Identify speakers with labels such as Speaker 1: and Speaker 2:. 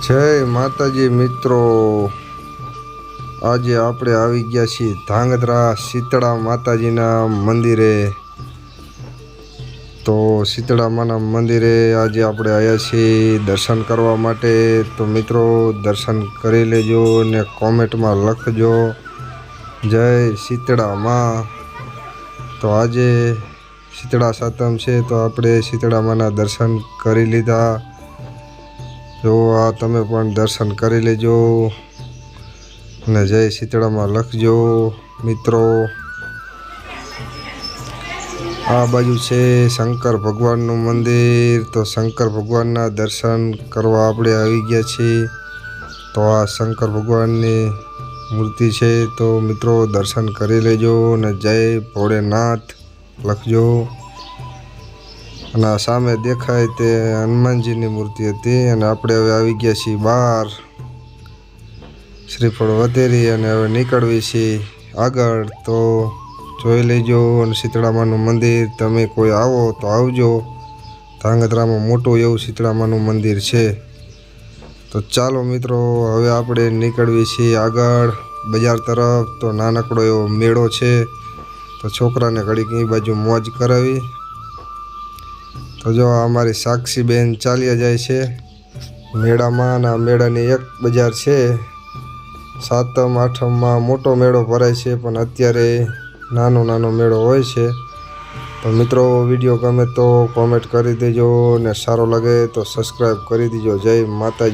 Speaker 1: જય માતાજી મિત્રો, આજે આપણે આવી ગયા છીએ ધાંગધ્રા શીતળા માતાજીના મંદિરે। તો શીતળા માના મંદિરે આજે આપણે આવ્યા છીએ દર્શન કરવા માટે। તો મિત્રો દર્શન કરી લેજો ને કોમેન્ટમાં લખજો જય શીતળા માં। તો આજે શીતળા સાતમ છે, તો આપણે શીતળા માના દર્શન કરી લીધા। જો આ તમે પણ દર્શન કરી લેજો અને જય શીતળામાં લખજો મિત્રો। આ બાજુ છે શંકર ભગવાનનું મંદિર। તો શંકર ભગવાનના દર્શન કરવા આપણે આવી ગયા છીએ। તો આ શંકર ભગવાનની મૂર્તિ છે, તો મિત્રો દર્શન કરી લેજો અને જય ભોળેનાથ લખજો। અને આ સામે દેખાય તે હનુમાનજીની મૂર્તિ હતી। અને આપણે હવે આવી ગયા છીએ બહાર, શ્રીફળ વધેરી અને હવે નીકળવી છીએ આગળ। તો જોઈ લેજો અને શીતળા માનું મંદિર તમે કોઈ આવો તો આવજો। ધાંગધ્રામાં મોટું એવું શીતળા માનું મંદિર છે। તો ચાલો મિત્રો હવે આપણે નીકળવી છીએ આગળ બજાર તરફ। તો નાનકડો એવો મેળો છે, તો છોકરાને ઘડીક એ બાજુ મોજ કરાવી। તો જો અમારી સાક્ષી બેન ચાલ્યા જાય છે મેળામાં। અને આ મેળાની એક બજાર છે, સાતમ આઠમમાં મોટો મેળો ભરાય છે, પણ અત્યારે નાનો મેળો હોય છે। તો મિત્રો વિડીયો ગમે તો કોમેન્ટ કરી દેજો ને સારો લાગે તો સબસ્ક્રાઈબ કરી દેજો। જય માતાજી।